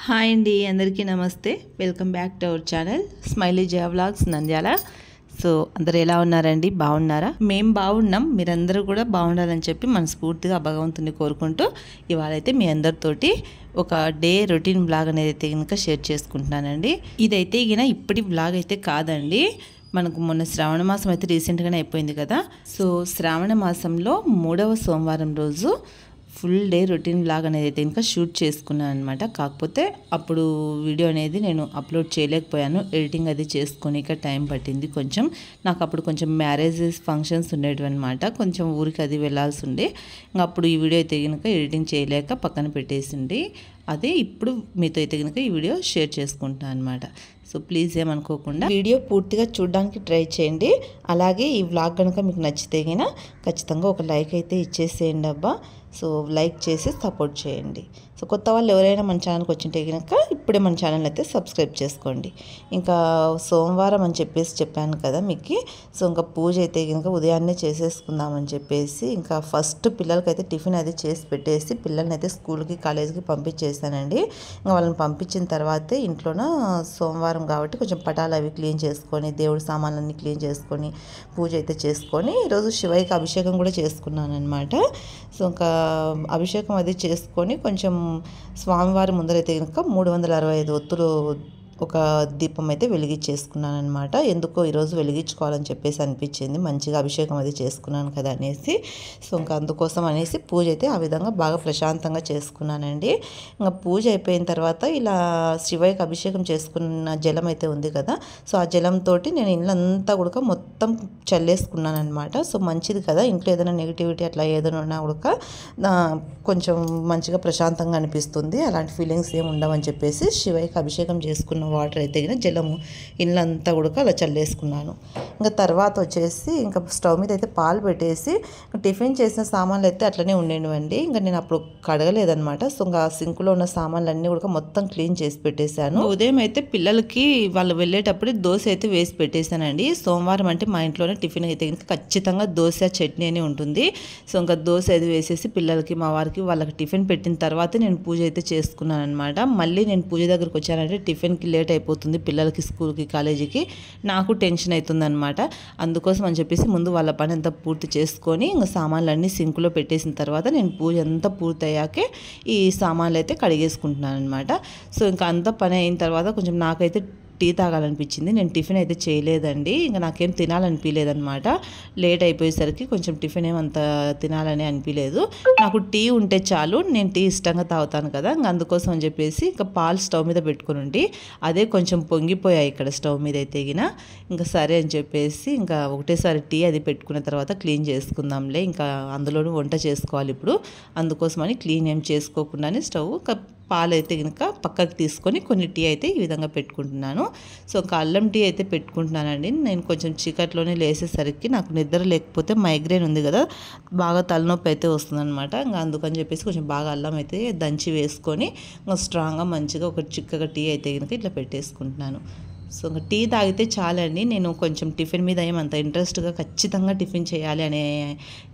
Hi అండి, అందరికీ నమస్తే. Welcome back to our channel smiley Jaya vlogs Nandyal. So అందరు ఎలా ఉన్నారండి? బాగున్నారా? మేము బాగున్నాం. మీరందరూ కూడా బాగుండాలని చెప్పి మనస్ఫూర్తిగా భగవంతుని కోరుకుంటూ ఇవాళ అయితే మీ అందరితోటి ఒక డే రొటీన్ బ్లాగ్ అనేది అయితే కనుక షేర్ చేసుకుంటున్నానండి. ఇదైతే ఇప్పటి బ్లాగ్ అయితే కాదండి. మనకు మొన్న శ్రావణ మాసం అయితే రీసెంట్గానే అయిపోయింది కదా. సో శ్రావణ మాసంలో 3వ సోమవారం రోజు ఫుల్ డే రొటీన్ బ్లాగ్ అనేది అయితే ఇంకా షూట్ చేసుకున్నాను అనమాట. కాకపోతే అప్పుడు వీడియో అనేది నేను అప్లోడ్ చేయలేకపోయాను. ఎడిటింగ్ అది చేసుకొని టైం పట్టింది కొంచెం. నాకు అప్పుడు కొంచెం మ్యారేజెస్ ఫంక్షన్స్ ఉండేవి అనమాట. కొంచెం ఊరికి అది వెళ్ళాల్సి ఉండే. ఇంకా అప్పుడు ఈ వీడియో అయితే కనుక ఎడిటింగ్ చేయలేక పక్కన పెట్టేసింది. అదే ఇప్పుడు మీతో అయితే కనుక ఈ వీడియో షేర్ చేసుకుంటాను అనమాట. సో ప్లీజ్ ఏమనుకోకుండా వీడియో పూర్తిగా చూడడానికి ట్రై చేయండి. అలాగే ఈ వ్లాగ్ కనుక మీకు నచ్చితే కనుక ఖచ్చితంగా ఒక లైక్ అయితే ఇచ్చేసేయండి అబ్బా. సో లైక్ చేసి సపోర్ట్ చేయండి. సో కొత్త వాళ్ళు ఎవరైనా మన ఛానల్కి వచ్చింటే కనుక ఇప్పుడే మన ఛానల్ అయితే సబ్స్క్రైబ్ చేసుకోండి. ఇంకా సోమవారం అని చెప్పేసి చెప్పాను కదా మీకు. సో ఇంకా పూజ అయితే కనుక ఉదయాన్నే చేసేసుకుందామని చెప్పేసి ఇంకా ఫస్ట్ పిల్లలకైతే టిఫిన్ అది చేసి పెట్టేసి పిల్లల్ని అయితే స్కూల్కి కాలేజీకి పంపించేసానండి. ఇంకా వాళ్ళని పంపించిన తర్వాతే ఇంట్లోన సోమవారం కాబట్టి కొంచెం పటాలు అవి క్లీన్ చేసుకొని దేవుడి సామాన్లన్నీ క్లీన్ చేసుకొని పూజ అయితే చేసుకొని ఈరోజు శివయ్యకి అభిషేకం కూడా చేసుకున్నాను అనమాట. సో ఇంకా అభిషేకం అది చేసుకొని కొంచెం స్వామివారి ముందరైతే కనుక 365 ఒత్తులు ఒక దీపం అయితే వెలిగించేసుకున్నాను అనమాట. ఎందుకో ఈరోజు వెలిగించుకోవాలని చెప్పేసి అనిపించింది. మంచిగా అభిషేకం అది చేసుకున్నాను కదా అనేసి. సో ఇంకా అందుకోసం అనేసి పూజ అయితే ఆ విధంగా బాగా ప్రశాంతంగా చేసుకున్నానండి. ఇంకా పూజ అయిపోయిన తర్వాత ఇలా శివయ్యకి అభిషేకం చేసుకున్న జలం అయితే ఉంది కదా. సో ఆ జలంతో నేను ఇల్లంతా కూడా మొత్తం చల్లేసుకున్నాను అనమాట. సో మంచిది కదా, ఇంట్లో ఏదైనా నెగిటివిటీ అట్లా ఏదైనా ఉన్నా కూడా కొంచెం మంచిగా ప్రశాంతంగా అనిపిస్తుంది. అలాంటి ఫీలింగ్స్ ఏమి ఉండవని చెప్పేసి శివయ్యకి అభిషేకం చేసుకున్న వాటర్ అయితే జలము ఇల్లంతా కూడా అలా చల్లేసుకున్నాను. ఇంకా తర్వాత వచ్చేసి ఇంకా స్టవ్ మీద అయితే పాలు పెట్టేసి టిఫిన్ చేసిన సామాన్లు అయితే అట్లనే ఉండేవండి. ఇంకా నేను అప్పుడు కడగలేదనమాట. సో ఇంకా సింకులో ఉన్న సామాన్లు అన్నీ కూడా మొత్తం క్లీన్ చేసి పెట్టేశాను. ఉదయం అయితే పిల్లలకి వాళ్ళు వెళ్ళేటప్పుడు దోశ అయితే వేసి పెట్టేశానండి. సోమవారం అంటే మా ఇంట్లోనే టిఫిన్ అయితే ఖచ్చితంగా దోశ చట్నీ అని ఉంటుంది. సో ఇంకా దోశ అది వేసేసి పిల్లలకి మా వారికి వాళ్ళకి టిఫిన్ పెట్టిన తర్వాత నేను పూజ అయితే చేసుకున్నాను అనమాట. మళ్ళీ నేను పూజ దగ్గరకు వచ్చానంటే టిఫిన్కి లేట్ అయిపోతుంది, పిల్లలకి స్కూల్కి కాలేజీకి. నాకు టెన్షన్ అవుతుంది అనమాట. అందుకోసం అని చెప్పేసి ముందు వాళ్ళ పని అంతా పూర్తి చేసుకొని ఇంకా సామాన్లు అన్నీ సింకులో పెట్టేసిన తర్వాత నేను పూజ అంతా పూర్తయ్యాకే ఈ సామాన్లు అయితే కడిగేసుకుంటున్నాను అనమాట. సో ఇంకా అంతా పని అయిన తర్వాత కొంచెం నాకైతే టీ తాగాలనిపించింది. నేను టిఫిన్ అయితే చేయలేదండి. ఇంకా నాకేం తినాలనిపించలేదన్నమాట. లేట్ అయిపోయేసరికి కొంచెం టిఫిన్ ఏమంత తినాలని అనిపించలేదు. నాకు టీ ఉంటే చాలు, నేను టీ ఇష్టంగా తాగుతాను కదా. ఇంకా అందుకోసం అని చెప్పేసి ఇంకా పాలు స్టవ్ మీద పెట్టుకుని ఉండి అదే కొంచెం పొంగిపోయాయి ఇక్కడ స్టవ్ మీద అయితే ఇంకా సరే అని చెప్పేసి ఇంకా ఒకటేసారి టీ అది పెట్టుకున్న తర్వాత క్లీన్ చేసుకుందాంలే, ఇంకా అందులోనూ వంట చేసుకోవాలి ఇప్పుడు. అందుకోసమని క్లీన్ ఏం చేసుకోకుండానే స్టవ్ పాలు అయితే కనుక పక్కకి తీసుకొని కొన్ని టీ అయితే ఈ విధంగా పెట్టుకుంటున్నాను. సో ఒక అల్లం టీ అయితే పెట్టుకుంటున్నానండి. నేను కొంచెం చీకట్లోనే లేసేసరికి నాకు నిద్ర లేకపోతే మైగ్రేన్ ఉంది కదా, బాగా తలనొప్పి అయితే వస్తుందన్నమాట. ఇంకా అందుకని చెప్పేసి కొంచెం బాగా అల్లం అయితే దంచి వేసుకొని ఇంకా స్ట్రాంగ్గా మంచిగా ఒక చిక్కగా టీ అయితే కనుక ఇట్లా పెట్టేసుకుంటున్నాను. సో ఇంకా టీ తాగితే చాలండి. నేను కొంచెం టిఫిన్ మీద ఏమంత ఇంట్రెస్ట్గా ఖచ్చితంగా టిఫిన్ చేయాలి అనే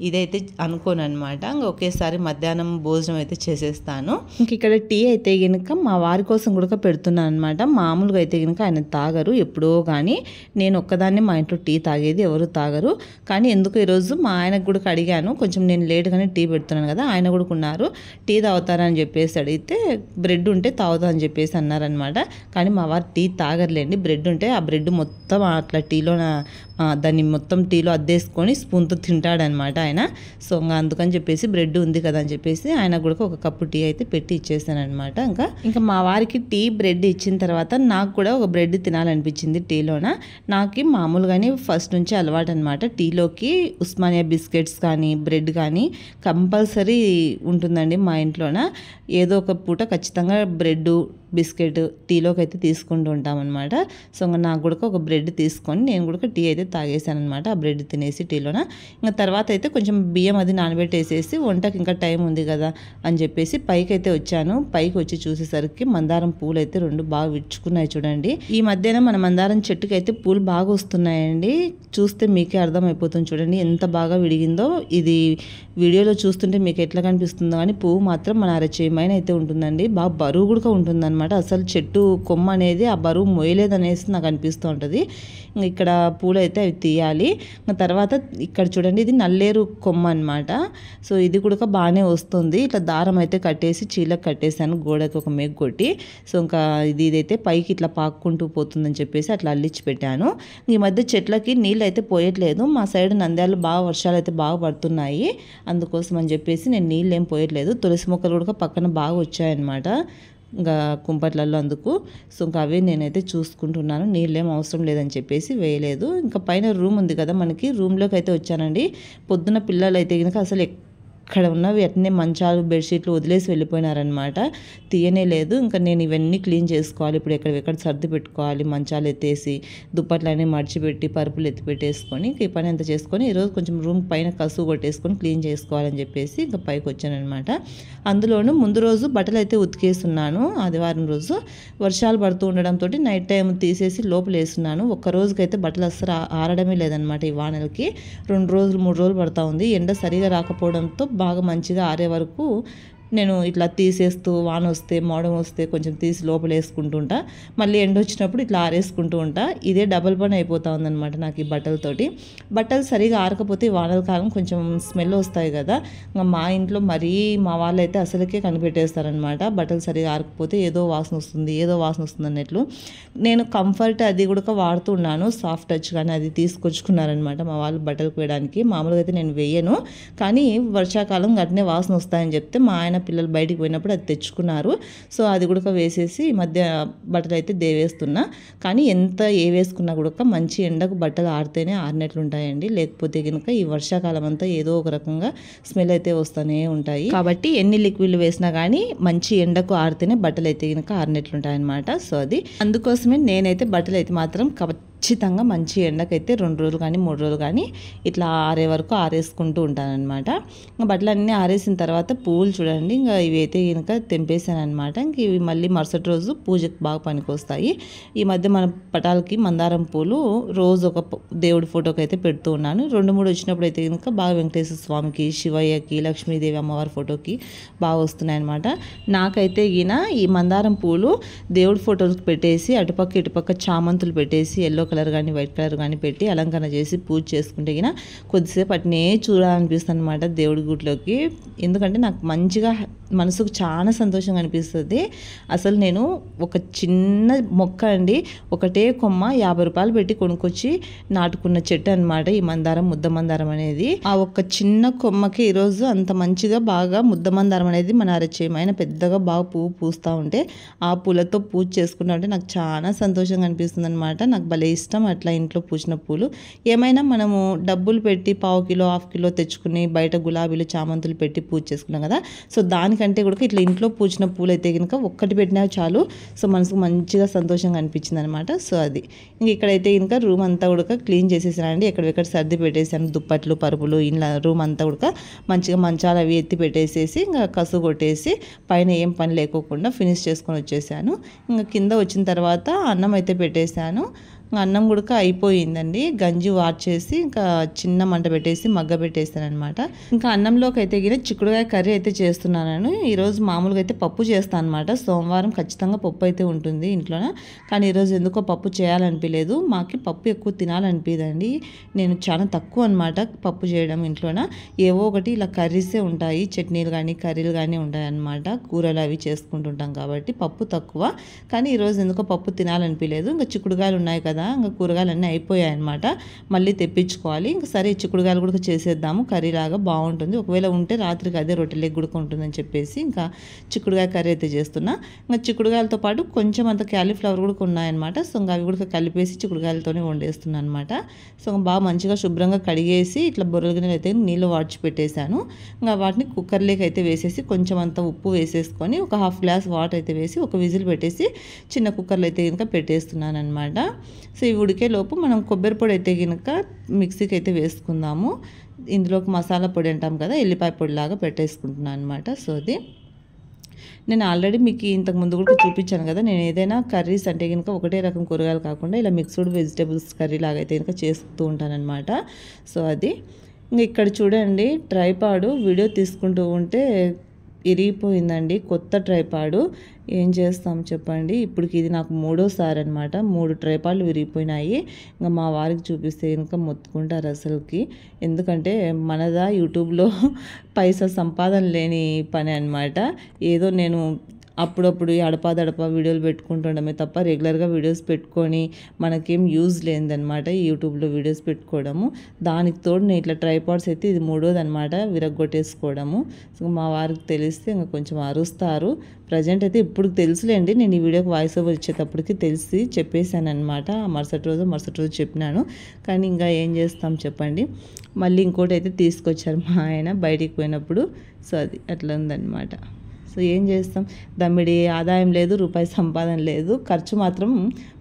ఇదైతే అనుకోను అనమాట. ఇంకా ఒకేసారి మధ్యాహ్నం భోజనం అయితే చేసేస్తాను. ఇంక ఇక్కడ టీ అయితే కనుక మా వారి కోసం కూడా పెడుతున్నాను అనమాట. మామూలుగా అయితే కనుక ఆయన తాగరు ఎప్పుడో, కానీ నేను ఒక్కదాన్ని మా ఇంట్లో టీ తాగేది, ఎవరు తాగరు. కానీ ఎందుకు ఈరోజు మా ఆయనకు కూడా అడిగాను, కొంచెం నేను లేట్గానే టీ పెడుతున్నాను కదా, ఆయన కూడా ఉన్నారు, టీ తాగుతారని చెప్పేసి అడిగితే బ్రెడ్ ఉంటే తాగుతా అని చెప్పేసి అన్నారనమాట. కానీ మా వారు టీ తాగర్లేండి. బ్రెడ్ ఉంటే ఆ బ్రెడ్ మొత్తం అట్లా టీలో దాన్ని మొత్తం టీలో అద్దేసుకొని స్పూన్తో తింటాడనమాట ఆయన. సో ఇంకా అందుకని చెప్పేసి బ్రెడ్ ఉంది కదా అని చెప్పేసి ఆయన కూడా ఒక కప్పు టీ అయితే పెట్టి ఇచ్చేసాను అనమాట. ఇంకా మా వారికి టీ బ్రెడ్ ఇచ్చిన తర్వాత నాకు కూడా ఒక బ్రెడ్ తినాలనిపించింది టీలోన. నాకు మామూలుగానే ఫస్ట్ నుంచి అలవాటు అనమాట. టీలోకి ఉస్మానియా బిస్కెట్స్ కానీ బ్రెడ్ కానీ కంపల్సరీ ఉంటుందండి మా ఇంట్లోన. ఏదో ఒక పూట ఖచ్చితంగా బ్రెడ్ బిస్కెట్ టీలోకి అయితే తీసుకుంటూ ఉంటాం అనమాట. సో ఇంకా నాకు కూడా ఒక బ్రెడ్ తీసుకొని నేను కూడా టీ అయితే తాగేసాను అనమాట. ఆ బ్రెడ్ తినేసి టీలోన ఇంకా తర్వాత అయితే కొంచెం బియ్యం అది నానబెట్టేసేసి వంటకి ఇంకా టైం ఉంది కదా అని చెప్పేసి పైకి అయితే వచ్చాను. పైకి వచ్చి చూసేసరికి మందారం పూలు అయితే 2 బాగా విచ్చుకున్నాయి చూడండి. ఈ మధ్యన మన మందారం చెట్టుకి అయితే పూలు బాగా వస్తున్నాయండి. చూస్తే మీకే అర్థమైపోతుంది చూడండి ఎంత బాగా విడిగిందో. ఇది వీడియోలో చూస్తుంటే మీకు ఎట్లా కనిపిస్తుందో కానీ పువ్వు మాత్రం మన అరచేయమైన అయితే ఉంటుందండి. బాగా బరువు కూడా ఉంటుందన్నమాట. అసలు చెట్టు కొమ్మ అనేది ఆ బరువు మోయలేదనేసి నాకు అనిపిస్తూ ఉంటుంది. ఇక్కడ పూలు అయితే అవి తీయాలి. తర్వాత ఇక్కడ చూడండి ఇది నల్లేరు కొమ్మ అనమాట. సో ఇది కూడా బాగానే వస్తుంది. ఇట్లా దారం అయితే కట్టేసి చీలకు కట్టేసాను గోడకి ఒక మేకు కొట్టి. సో ఇంకా ఇదైతే పైకి ఇట్లా పాక్కుంటూ పోతుందని చెప్పేసి అట్లా అల్లించి పెట్టాను. ఈ మధ్య చెట్లకి నీళ్ళు అయితే పోయట్లేదు. మా సైడ్ నంద్యాలలో బాగా వర్షాలు అయితే బాగా పడుతున్నాయి. అందుకోసం అని చెప్పేసి నేను నీళ్ళు ఏం పోయట్లేదు. తులసి మొక్కలు కూడా పక్కన బాగా వచ్చాయన్నమాట ఇంకా కుంపట్లలో అందుకు. సో ఇంకా అవే నేనైతే చూసుకుంటున్నాను. నీళ్ళు ఏం అవసరం లేదని చెప్పేసి వేయలేదు. ఇంకా పైన రూమ్ ఉంది కదా మనకి, రూమ్లోకి అయితే వచ్చానండి. పొద్దున పిల్లలు అయితే కనుక అసలు ఇక్కడ ఉన్నవి అట్నే మంచాలు బెడ్షీట్లు వదిలేసి వెళ్ళిపోయినారనమాట. తీయనే లేదు. ఇంకా నేను ఇవన్నీ క్లీన్ చేసుకోవాలి. ఇప్పుడు ఎక్కడ సర్ది పెట్టుకోవాలి. మంచాలు ఎత్తేసి దుప్పట్లన్నీ మడిచిపెట్టి పరుపులు ఎత్తి పెట్టేసుకొని ఈ పని అంతా చేసుకొని ఈరోజు కొంచెం రూమ్ పైన కసువు కొట్టేసుకొని క్లీన్ చేసుకోవాలని చెప్పేసి ఇంకా పైకి వచ్చానమాట. అందులోనూ ముందు రోజు బట్టలు అయితే ఉతికేస్తున్నాను. ఆదివారం రోజు వర్షాలు పడుతూ ఉండడంతో నైట్ టైం తీసేసి లోపల వేస్తున్నాను. ఒక్క రోజుకైతే బట్టలు అస్సలు ఆరడమే లేదనమాట. ఈ వానలకి 2 రోజులు 3 రోజులు పడతా ఉంది. ఎండ సరిగా రాకపోవడంతో బాగా మంచిగా ఆరే వరకు నేను ఇట్లా తీసేస్తూ వాన వస్తే మోడం వస్తే కొంచెం తీసి లోపల వేసుకుంటుంటా. మళ్ళీ ఎండ వచ్చినప్పుడు ఇట్లా ఆరేసుకుంటూ ఉంటా. ఇదే డబల్ పని అయిపోతా ఉందన్నమాట నాకు ఈ బట్టలతోటి. బట్టలు సరిగా ఆరకపోతే వానల కాలం కొంచెం స్మెల్ వస్తాయి కదా. మా ఇంట్లో మరీ మా వాళ్ళు అయితే అసలుకే కనిపెట్టేస్తారనమాట. బట్టలు సరిగా ఆరకపోతే ఏదో వాసన వస్తుంది అన్నట్లు. నేను కంఫర్ట్ అది కూడా వాడుతున్నాను. సాఫ్ట్ టచ్ కానీ అది తీసుకొచ్చుకున్నారనమాట మా వాళ్ళు బట్టలకు వేయడానికి. మామూలుగా అయితే నేను వేయను, కానీ వర్షాకాలం అట్నే వాసన వస్తాయని చెప్తే మా ఆయన పిల్లలు బయటికి పోయినప్పుడు అది తెచ్చుకున్నారు. సో అది కూడా వేసేసి ఈ మధ్య బట్టలు అయితే దేవేస్తున్నా. కానీ ఎంత ఏ వేసుకున్నా కూడా మంచి ఎండకు బట్టలు ఆరితేనే ఆరినట్లు ఉంటాయండి. లేకపోతే కనుక ఈ వర్షాకాలం అంతా ఏదో ఒక రకంగా స్మెల్ అయితే వస్తూనే ఉంటాయి. కాబట్టి ఎన్ని లిక్విడ్లు వేసినా కానీ మంచి ఎండకు ఆరితేనే బట్టలు అయితే కనుక ఆరినట్లుంటాయి అనమాట. సో అది అందుకోసమే నేనైతే బట్టలు అయితే మాత్రం ఖచ్చితంగా మంచి ఎండకైతే 2 రోజులు కానీ 3 రోజులు కానీ ఇట్లా ఆరే వరకు ఆరేసుకుంటూ ఉంటానన్నమాట. ఇంకా బట్టలన్నీ ఆరేసిన తర్వాత పువ్వులు చూడండి, ఇంకా ఇవి అయితే కనుక తెంపేసాను అనమాట. ఇంక ఇవి మళ్ళీ మరుసటి రోజు పూజకు బాగా పనికొస్తాయి. ఈ మధ్య మన పటాలకి మందారం పూలు రోజు ఒక దేవుడి ఫోటోకి అయితే పెడుతూ ఉన్నాను. 2-3 వచ్చినప్పుడు అయితే కనుక బాగా వెంకటేశ్వర స్వామికి, శివయ్యకి, లక్ష్మీదేవి అమ్మవారి ఫోటోకి బాగా వస్తున్నాయి అనమాట. నాకైతే ఈ మందారం పూలు దేవుడి ఫోటోకి పెట్టేసి అటుపక్క ఇటుపక్క చామంతులు పెట్టేసి ఎల్లో కలర్ కానీ వైట్ కలర్ కానీ పెట్టి అలంకరణ చేసి పూజ చేసుకుంటే కొద్దిసేపు అట్నే చూడాలనిపిస్తుంది అనమాట దేవుడి గుడిలోకి. ఎందుకంటే నాకు మంచిగా మనసుకు చాలా సంతోషంగా అనిపిస్తుంది. అసలు నేను ఒక చిన్న మొక్క అండి, ఒకటే కొమ్మ 50 రూపాయలు పెట్టి కొనుక్కొచ్చి నాటుకున్న చెట్టు అనమాట ఈ మందారం, ముద్ద మందారం అనేది. ఆ ఒక్క చిన్న కొమ్మకి ఈరోజు అంత మంచిగా బాగా ముద్ద మందారం అనేది మన అరచేయమైన పెద్దగా బాగా పువ్వు పూస్తూ ఉంటే ఆ పూలతో పూజ చేసుకుంటా ఉంటే నాకు చాలా సంతోషంగా అనిపిస్తుంది అనమాట. నాకు భలే ఇష్టం అట్లా ఇంట్లో పూసిన పూలు. ఏమైనా మనము డబ్బులు పెట్టి 1/2 కిలో 1/2 కిలో తెచ్చుకుని బయట గులాబీలు చామంతులు పెట్టి పూజ చేసుకున్నాం కదా. సో దానికంటే కూడా ఇట్లా ఇంట్లో పూచిన పూలు అయితే కనుక ఒక్కటి పెట్టినా చాలు. సో మనసుకు మంచిగా సంతోషంగా అనిపించింది అనమాట. సో అది ఇంక ఇక్కడైతే కనుక రూమ్ అంతా కూడా క్లీన్ చేసేసానండి. ఎక్కడెక్కడ సర్ది పెట్టేసాను, దుప్పట్లు పరుపులు ఇలా రూమ్ అంతా కూడా మంచిగా మంచాలు అవి ఎత్తి పెట్టేసేసి ఇంకా కసు కొట్టేసి పైన ఏం పని లేకోకుండా ఫినిష్ చేసుకొని వచ్చేసాను. ఇంకా కింద వచ్చిన తర్వాత అన్నం అయితే పెట్టేశాను. అన్నం కూడా అయిపోయిందండి. గంజి వార్చేసి ఇంకా చిన్న మంట పెట్టేసి మగ్గ పెట్టేస్తాను అనమాట. ఇంకా అన్నంలోకి అయితే చిక్కుడుకాయ కర్రీ అయితే చేస్తున్నాను. ఈరోజు మామూలుగా అయితే పప్పు చేస్తాను అనమాట. సోమవారం ఖచ్చితంగా పప్పు అయితే ఉంటుంది ఇంట్లోనే. కానీ ఈరోజు ఎందుకో పప్పు చేయాలనిపించలేదు. మాకు పప్పు ఎక్కువ తినాలనిపించదండి. నేను చాలా తక్కువ అనమాట పప్పు చేయడం ఇంట్లోన. ఏవో ఒకటి ఇలా కర్రీసే ఉంటాయి, చట్నీలు కానీ కర్రీలు కానీ ఉంటాయి అనమాట. కూరలు అవి చేసుకుంటుంటాం కాబట్టి పప్పు తక్కువ. కానీ ఈరోజు ఎందుకో పప్పు తినాలనిపించలేదు. ఇంకా చిక్కుడుకాయలు ఉన్నాయి కదా కదా, ఇంకా కూరగాయలన్నీ అయిపోయాయి అనమాట. మళ్ళీ తెప్పించుకోవాలి. ఇంకా సరే చిక్కుడుగాయలు కూడా చేసేద్దాము, కర్రీ లాగా బాగుంటుంది. ఒకవేళ ఉంటే రాత్రికి అదే రొట్టెలకు కూడా ఉంటుందని చెప్పేసి ఇంకా చిక్కుడుగాయ కర్రీ అయితే చేస్తున్నా. ఇంకా చిక్కుడుగాయలతో పాటు కొంచెం అంత క్యాలీఫ్లవర్ కూడా ఉన్నాయన్నమాట. సో ఇంకా అవి కూడా కలిపేసి చిక్కుడుగాయలతోనే వండేస్తున్నాను అనమాట. సో బాగా మంచిగా శుభ్రంగా కడిగేసి ఇట్లా బొర్రల గిన్నెలు అయితే నీళ్ళు వాడ్చి పెట్టేశాను. ఇంకా వాటిని కుక్కర్లోకి అయితే వేసేసి కొంచెం అంత ఉప్పు వేసేసుకొని ఒక హాఫ్ గ్లాస్ వాటర్ అయితే వేసి ఒక విజిల్ పెట్టేసి చిన్న కుక్కర్లో అయితే కనుక పెట్టేస్తున్నాను అనమాట. సో ఇవి ఉడికే లోపు మనం కొబ్బరి పొడి అయితే కనుక మిక్సీకి అయితే వేసుకుందాము. ఇందులోకి మసాలా పొడి అంటాం కదా, ఎల్లిపాయ పొడిలాగా పెట్టేసుకుంటున్నాను అనమాట. సో అది నేను ఆల్రెడీ మీకు ఇంతకు ముందు కూడా చూపించాను కదా, నేను ఏదైనా కర్రీస్ అంటే కనుక ఒకటే రకం కూరగాయలు కాకుండా ఇలా మిక్స్డ్ వెజిటేబుల్స్ కర్రీ లాగా అయితే కనుక చేస్తూ ఉంటానన్నమాట. సో అది ఇంకా ఇక్కడ చూడండి, ట్రైపాడు వీడియో తీసుకుంటూ ఉంటే ఇరిగిపోయిందండి. కొత్త ట్రైపాడు ఏం చేస్తాం చెప్పండి. ఇప్పటికి ఇది నాకు 3వ అనమాట. 3 ట్రైపాడ్లు విరిగిపోయినాయి. ఇంకా మా వారికి చూపిస్తే ఇంకా మొత్తుకుంటారు అసలుకి. ఎందుకంటే మనదా యూట్యూబ్లో పైసా సంపాదన లేని పని అనమాట. ఏదో నేను అప్పుడప్పుడు అడపాదడపా వీడియోలు పెట్టుకుంటుండమే తప్ప రెగ్యులర్గా వీడియోస్ పెట్టుకొని మనకేం యూజ్ లేదనమాట ఈ యూట్యూబ్లో వీడియోస్ పెట్టుకోవడము. దానికి తోడు నేను ఇట్లా ట్రైపాడ్స్ అయితే ఇది 3వది అనమాట విరగ్గొట్టేసుకోవడము. సో మా వారికి తెలిస్తే ఇంకా కొంచెం అరుస్తారు. ప్రజెంట్ అయితే ఇప్పుడు తెలుసులేండి, నేను ఈ వీడియోకి వాయిస్ ఓవర్ ఇచ్చేటప్పటికి తెలిసి చెప్పేశాను అనమాట. మరుసటి రోజు చెప్పినాను. కానీ ఇంకా ఏం చేస్తాం చెప్పండి. మళ్ళీ ఇంకోటి అయితే తీసుకొచ్చారు మా ఆయన బయటికి పోయినప్పుడు. సో అది అట్లా ఉందన్నమాట. సో ఏం చేస్తాం, దమ్మిడి ఆదాయం లేదు, రూపాయి సంపాదన లేదు, ఖర్చు మాత్రం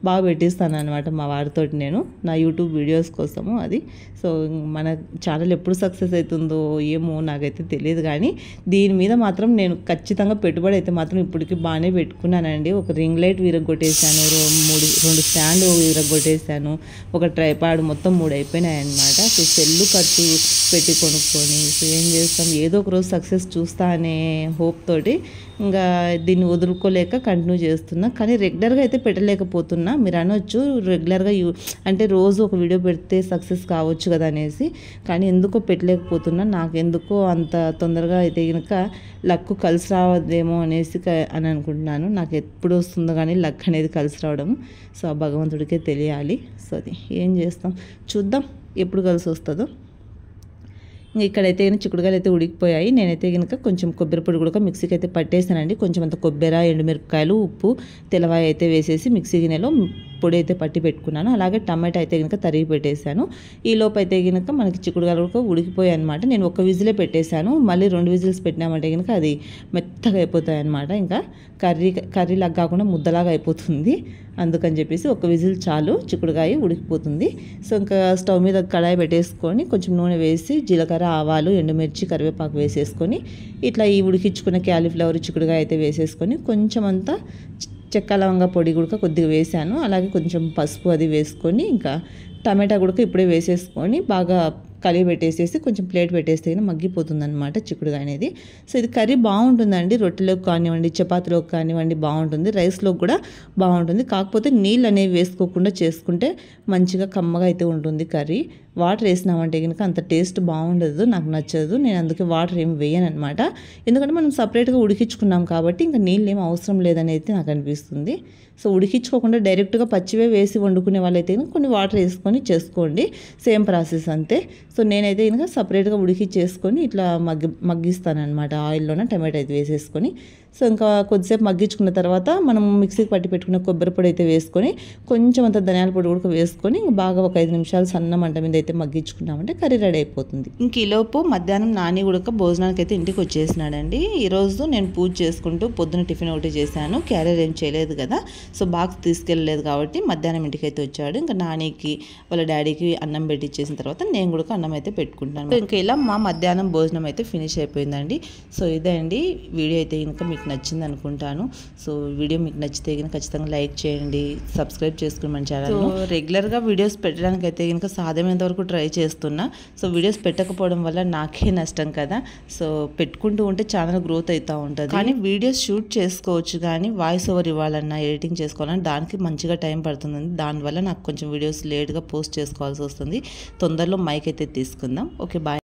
బాగా పెట్టిస్తాను అనమాట మా వారితోటి నేను నా యూట్యూబ్ వీడియోస్ కోసము. అది సో మన ఛానల్ ఎప్పుడు సక్సెస్ అవుతుందో ఏమో నాకైతే తెలియదు, కానీ దీని మీద మాత్రం నేను ఖచ్చితంగా పెట్టుబడి అయితే మాత్రం ఇప్పటికి బాగానే పెట్టుకున్నానండి. ఒక రింగ్ లైట్ విరగొట్టేసాను, 2 స్టాండ్ విరగొట్టేసాను, ఒక ట్రైపాడ్, మొత్తం 3 అయిపోయినాయి అనమాట. సో సెల్లు ఖర్చు పెట్టి కొనుక్కొని సో ఏం చేస్తాం, ఏదో ఒక రోజు సక్సెస్ చూస్తా అనే హోప్ తోటి ఇంకా దీన్ని వదులుకోలేక కంటిన్యూ చేస్తున్నా. కానీ రెగ్యులర్గా అయితే పెట్టలేకపోతున్నా. మీరు అనొచ్చు రెగ్యులర్గా అంటే రోజు ఒక వీడియో పెడితే సక్సెస్ కావచ్చు కదా అనేసి, కానీ ఎందుకో పెట్టలేకపోతున్నా. నాకెందుకో అంత తొందరగా అయితే కనుక లక్ కలిసి రావద్దేమో అనేసి అని అనుకుంటున్నాను. నాకు ఎప్పుడు వస్తుందో కానీ లక్ అనేది కలిసి రావడం సో ఆ భగవంతుడికే తెలియాలి. సో అది ఏం చేస్తాం, చూద్దాం ఎప్పుడు కలిసి వస్తుందో. ఇంకా ఇక్కడైతే కనుక చిక్కుడుగాయలు అయితే ఉడికిపోయాయి. నేనైతే కనుక కొంచెం కొబ్బరి పొడి కూడా మిక్సీకి అయితే పట్టేసానండి. కొంచెం అంత కొబ్బరి, ఎండుమిరపకాయలు, ఉప్పు, తెల్లవాయ అయితే వేసేసి మిక్సీ గిన్నెలో పొడి అయితే పట్టి పెట్టుకున్నాను. అలాగే టమాటా అయితే కనుక తరిగి పెట్టేశాను. ఈ లోపు అయితే కనుక మనకి చిక్కుడుగాయలు కూడా ఉడికిపోయాయి అనమాట. నేను ఒక విజిలే పెట్టేశాను. మళ్ళీ 2 విజిల్స్ పెట్టినామంటే కనుక అది మెత్తగా అయిపోతాయి అనమాట. ఇంకా కర్రీలాగా కాకుండా ముద్దలాగా అయిపోతుంది. అందుకని చెప్పేసి ఒక విజిల్ చాలు, చిక్కుడుగాయ ఉడికిపోతుంది. సో ఇంకా స్టవ్ మీద కడాయి పెట్టేసుకొని కొంచెం నూనె వేసి జీలకర్ర, ఆవాలు, ఎండుమిర్చి, కరివేపాకు వేసేసుకొని ఇట్లా ఈ ఉడికించుకున్న క్యాలీఫ్లవర్, చిక్కుడుగాయ అయితే వేసేసుకొని కొంచెం అంతా చెక్క లవంగా పొడి కూడా కొద్దిగా వేసాను. అలాగే కొంచెం పసుపు అది వేసుకొని ఇంకా టమాటా కూడా ఇప్పుడే వేసేసుకొని బాగా కలిగి పెట్టేసేసి కొంచెం ప్లేట్ పెట్టేస్తే మగ్గిపోతుంది అనమాట చిక్కుడుగా అనేది. సో ఇది కర్రీ బాగుంటుందండి, రొట్టెలోకి కానివ్వండి, చపాతీలోకి కానివ్వండి బాగుంటుంది, రైస్లోకి కూడా బాగుంటుంది. కాకపోతే నీళ్ళు అనేవి వేసుకోకుండా చేసుకుంటే మంచిగా కమ్మగా అయితే ఉంటుంది కర్రీ. వాటర్ వేసినామంటే కనుక అంత టేస్ట్ బాగుండదు, నాకు నచ్చదు. నేను అందుకే వాటర్ ఏమి వేయను అనమాట. ఎందుకంటే మనం సపరేట్గా ఉడికించుకున్నాం కాబట్టి ఇంకా నీళ్ళు ఏం అవసరం లేదని అయితే నాకు అనిపిస్తుంది. సో ఉడికించుకోకుండా డైరెక్ట్గా పచ్చివే వేసి వండుకునే వాళ్ళైతే కొన్ని వాటర్ వేసుకొని చేసుకోండి, సేమ్ ప్రాసెస్ అంతే. సో నేనైతే కనుక సపరేట్గా ఉడికించేసుకొని ఇట్లా మగ్గిస్తాను అనమాట. ఆయిల్లోనే టమాటా అయితే వేసేసుకొని సో ఇంకా కొద్దిసేపు మగ్గించుకున్న తర్వాత మనం మిక్సీకి పట్టి పెట్టుకున్న కొబ్బరి పొడి అయితే వేసుకొని కొంచెం అంత ధనియాల పొడి కూడా వేసుకొని బాగా ఒక 5 నిమిషాలు సన్న మంట మీద అయితే మగ్గించుకున్నామంటే కర్రీ రెడీ అయిపోతుంది. ఇంక ఈలోపు మధ్యాహ్నం నాని కూడా భోజనానికి అయితే ఇంటికి వచ్చేసినాడండి. ఈరోజు నేను పూజ చేసుకుంటూ పొద్దున టిఫిన్ ఒకటి చేశాను, క్యారియర్ ఏం చేయలేదు కదా, సో బాక్స్ తీసుకెళ్ళలేదు కాబట్టి మధ్యాహ్నం ఇంటికి అయితే వచ్చాడు. ఇంకా నానికి వాళ్ళ డాడీకి అన్నం పెట్టించేసిన తర్వాత నేను కూడా అన్నం అయితే పెట్టుకుంటాను. ఇంకా ఇలా మా మధ్యాహ్నం భోజనం అయితే ఫినిష్ అయిపోయిందండి. సో ఇదే అండి వీడియో అయితే ఇంకా మీకు నచ్చింది అనుకుంటాను. సో వీడియో మీకు నచ్చితే కనుక ఖచ్చితంగా లైక్ చేయండి, సబ్స్క్రైబ్ చేసుకుని మన ఛానల్. సో రెగ్యులర్గా వీడియోస్ పెట్టడానికి అయితే కనుక సాధ్యమైనంత వరకు ట్రై చేస్తున్నా. సో వీడియోస్ పెట్టకపోవడం వల్ల నాకే నష్టం కదా. సో పెట్టుకుంటూ ఉంటే ఛానల్ గ్రోత్ అవుతూ ఉంటుంది. కానీ వీడియోస్ షూట్ చేసుకోవచ్చు, కానీ వాయిస్ ఓవర్ ఇవ్వాలన్నా, ఎడిటింగ్ చేసుకోవాలన్నా దానికి మంచిగా టైం పడుతుంది. దానివల్ల నాకు కొంచెం వీడియోస్ లేట్గా పోస్ట్ చేసుకోవాల్సి వస్తుంది. తొందరలో మైక్ అయితే తీసుకుందాం. Okay, bye.